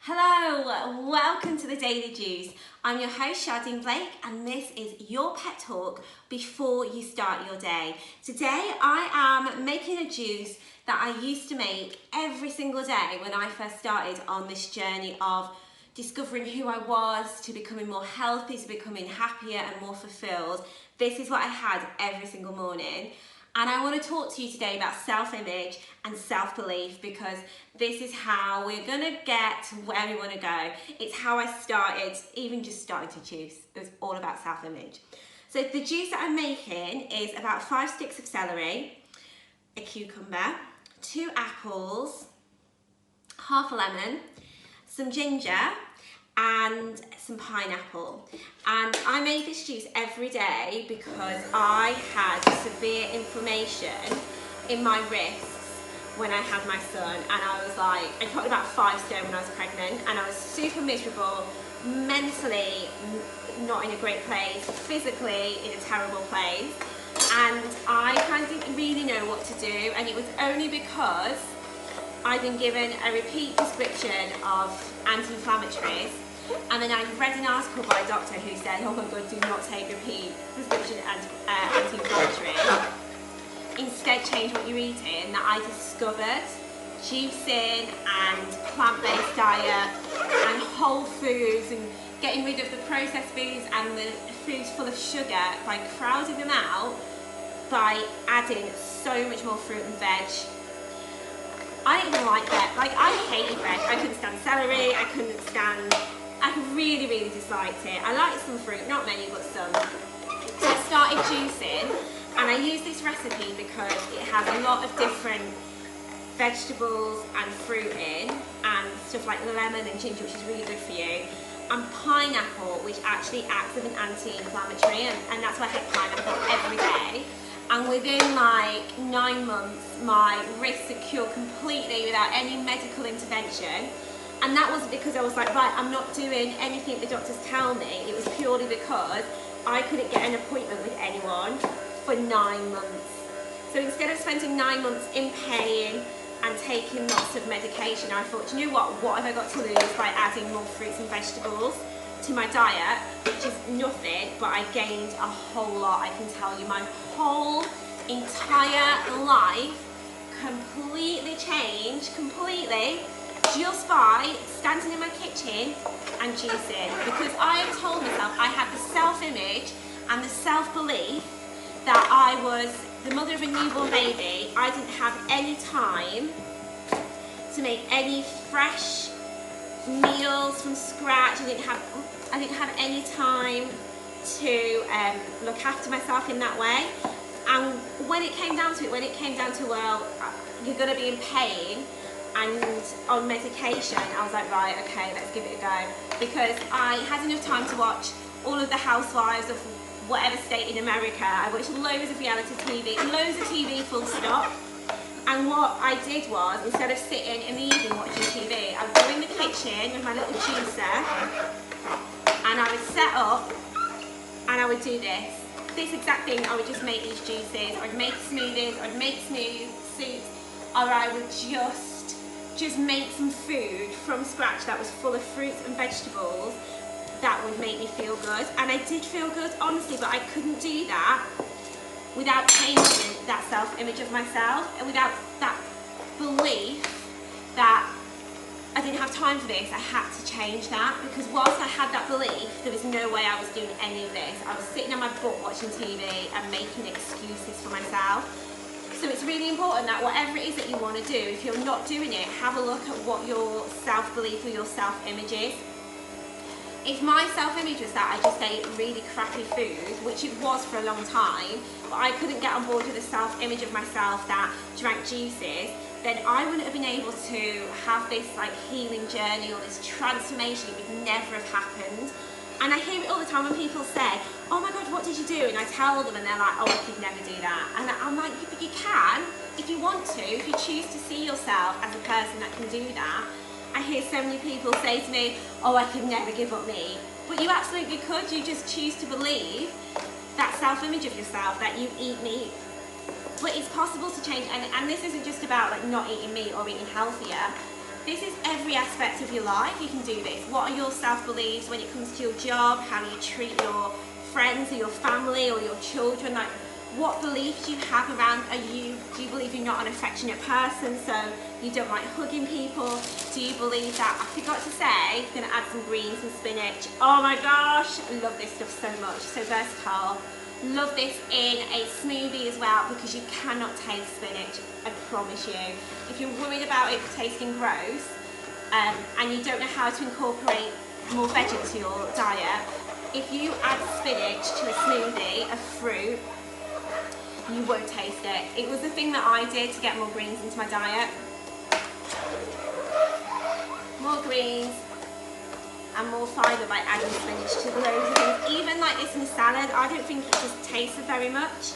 Hello, welcome to the Daily Juice. I'm your host Shardene Blake and this is your pep talk before you start your day. Today I am making a juice that I used to make every single day when I first started on this journey of discovering who I was, to becoming more healthy, to becoming happier and more fulfilled. This is what I had every single morning. And I want to talk to you today about self-image and self-belief because this is how we're going to get to where we want to go. It's how I started, even just starting to juice. It was all about self-image. So the juice that I'm making is about 5 sticks of celery, a cucumber, 2 apples, half a lemon, some ginger, and some pineapple. And I made this juice every day because I had severe inflammation in my wrists when I had my son, and I was like, I put about 5 stone when I was pregnant, and I was super miserable, mentally not in a great place, physically in a terrible place, and I kind of didn't really know what to do. And it was only because I'd been given a repeat prescription of anti-inflammatories, and then I read an article by a doctor who said, oh my god, do not take repeat prescription anti-inflammatories. Instead change what you're eating. That I discovered juicing and plant-based diet and whole foods and getting rid of the processed foods and the foods full of sugar by crowding them out, by adding so much more fruit and veg. I didn't even like that. Like, I hated veg. I couldn't stand celery. I really disliked it. I liked some fruit, not many, but some. So I started juicing, and I use this recipe because it has a lot of different vegetables and fruit in, and stuff like lemon and ginger, which is really good for you, and pineapple, which actually acts as an anti-inflammatory, and that's why I have pineapple every day. And within like 9 months, my wrists had cured completely without any medical intervention. And that wasn't because I was like, right, I'm not doing anything the doctors tell me. It was purely because I couldn't get an appointment with anyone for 9 months. So instead of spending 9 months in pain and taking lots of medication, I thought, you know what have I got to lose by adding more fruits and vegetables to my diet, which is nothing, but I gained a whole lot. I can tell you, my whole entire life completely changed, just by standing in my kitchen and juicing, because I had told myself I had the self-image and the self-belief that I was the mother of a newborn baby. I didn't have any time to make any fresh meals from scratch. I didn't have any time to look after myself in that way. And when it came down to it, well, you're going to be in pain and on medication, I was like, right, okay, let's give it a go. Because I had enough time to watch all of the housewives of whatever state in America. I watched loads of reality TV, loads of TV full stop. And what I did was, instead of sitting in the evening watching TV, I would go in the kitchen with my little juicer, and I would set up, and I would do this exact thing. I would just make these juices, I'd make smoothies, I'd make smooth soups, or I would just make some food from scratch that was full of fruits and vegetables that would make me feel good. And I did feel good, honestly, but I couldn't do that without changing that self-image of myself, and without that belief that I didn't have time for this. I had to change that, because whilst I had that belief, there was no way I was doing any of this. I was sitting on my butt watching TV and making excuses for myself. So it's really important that whatever it is that you want to do, if you're not doing it, have a look at what your self-belief or your self-image is. If my self-image was that I just ate really crappy food, which it was for a long time, but I couldn't get on board with the self-image of myself that drank juices, then I wouldn't have been able to have this like healing journey or this transformation. It would never have happened. And I hear it all the time when people say, oh my god, what did you do? And I tell them and they're like, oh, I could never do that. And I'm like, but you can, if you want to, if you choose to see yourself as a person that can do that. I hear so many people say to me, oh, I could never give up meat. But you absolutely could. You just choose to believe that self-image of yourself, that you eat meat. But it's possible to change, and this isn't just about like not eating meat or eating healthier. this is every aspect of your life. You can do this. What are your self-beliefs when it comes to your job? How do you treat your friends or your family or your children? Like, what beliefs do you have around, do you believe you're not an affectionate person, so you don't like hugging people? Do you believe that, I forgot to say, I'm gonna add some greens and spinach. Oh my gosh, I love this stuff so much, so versatile. Love this in a smoothie as well, because you cannot taste spinach, I promise you. If you're worried about it tasting gross, and you don't know how to incorporate more veg into your diet, if you add spinach to a smoothie, a fruit, you won't taste it. It was the thing that I did to get more greens into my diet. More greens and more fibre by adding spinach to loads of things. Even like this in salad, I don't think it just tastes very much.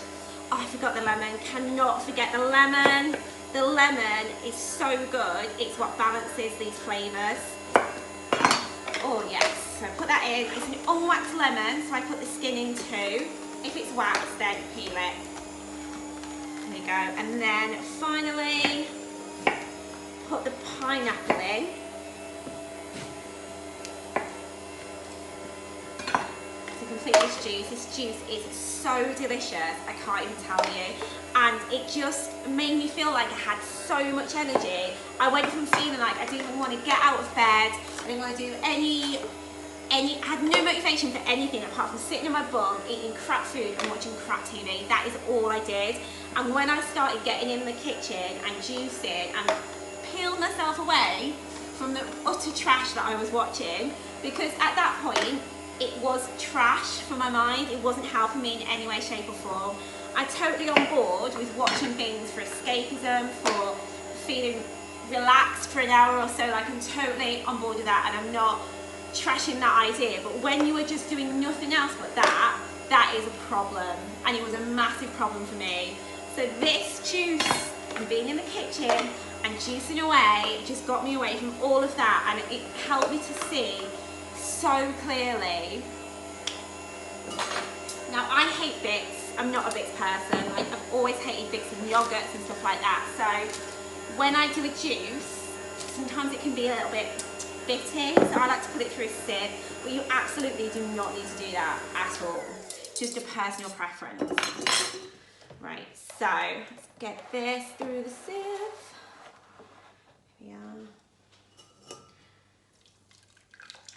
Oh, I forgot the lemon. Cannot forget the lemon. The lemon is so good. It's what balances these flavours. Oh yes, so put that in. It's an unwaxed lemon, so I put the skin in too. If it's waxed, then peel it. There you go. And then finally, put the pineapple in. To complete this juice. This juice is so delicious, I can't even tell you. And it just made me feel like I had so much energy. I went from feeling like I didn't want to get out of bed, I didn't want to do I had no motivation for anything apart from sitting on my bum, eating crap food and watching crap TV. That is all I did. And when I started getting in the kitchen and juicing and peeled myself away from the utter trash that I was watching, because at that point, it was trash for my mind. It wasn't helping me in any way, shape or form. I'm totally on board with watching things for escapism, for feeling relaxed for an hour or so. Like, I'm totally on board with that, and I'm not trashing that idea. But when you are just doing nothing else but that, that is a problem, and it was a massive problem for me. So this juice and being in the kitchen and juicing away just got me away from all of that, and it helped me to see so clearly. Now, I hate bits. I'm not a bits person. Like, I've always hated bits and yogurts and stuff like that. So when I do a juice, sometimes it can be a little bit bitty, so I like to put it through a sieve, but you absolutely do not need to do that at all. Just a personal preference. Right, so let's get this through the sieve. Here we are.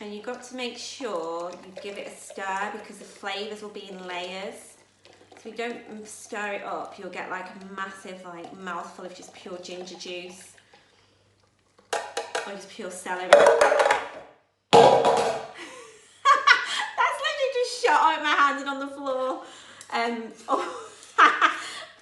And you've got to make sure you give it a stir, because the flavours will be in layers. So if you don't stir it up, you'll get like a massive like mouthful of just pure ginger juice. Or just pure celery. That's literally just shot out my hand and on the floor.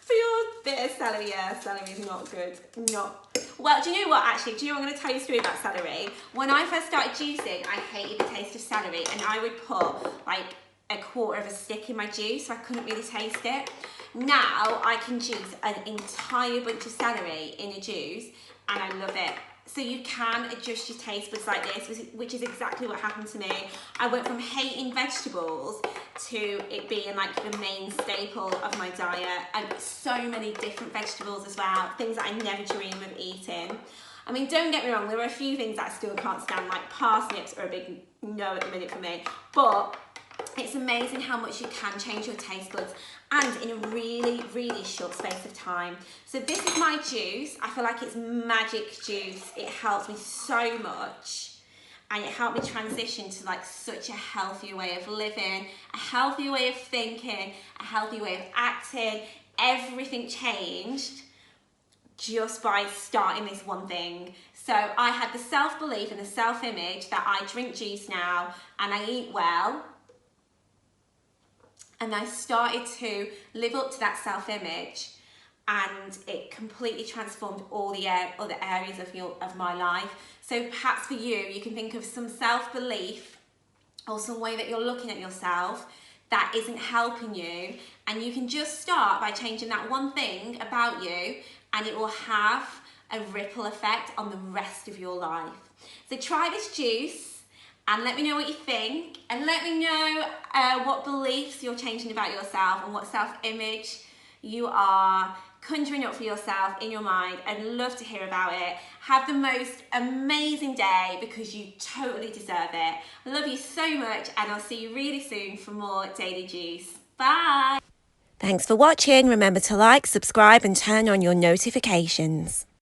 Pure bit of celery. Yeah, celery is not good. Not. Well, do you know what? Actually, do you know what I'm going to tell you a story about celery? When I first started juicing, I hated the taste of celery, and I would put like a quarter of a stick in my juice, so I couldn't really taste it. Now I can juice an entire bunch of celery in a juice, and I love it. So you can adjust your taste buds like this, which is exactly what happened to me. I went from hating vegetables to it being like the main staple of my diet, and so many different vegetables as well, things that I never dream of eating. I mean, don't get me wrong, there are a few things that I still can't stand, like parsnips are a big no at the minute for me, but it's amazing how much you can change your taste buds, and in a really, really short space of time. So this is my juice. I feel like it's magic juice. It helps me so much, and it helped me transition to like such a healthier way of living, a healthier way of thinking, a healthy way of acting. Everything changed just by starting this one thing. So I had the self-belief and the self-image that I drink juice now and I eat well. And I started to live up to that self-image, and it completely transformed all the other areas of my life. So perhaps for you, you can think of some self-belief or some way that you're looking at yourself that isn't helping you, and you can just start by changing that one thing about you, and it will have a ripple effect on the rest of your life. So try this juice and let me know what you think, and let me know what beliefs you're changing about yourself and what self-image you are conjuring up for yourself in your mind. I'd love to hear about it. Have the most amazing day because you totally deserve it. I love you so much, and I'll see you really soon for more Daily Juice. Bye. Thanks for watching. Remember to like, subscribe and turn on your notifications.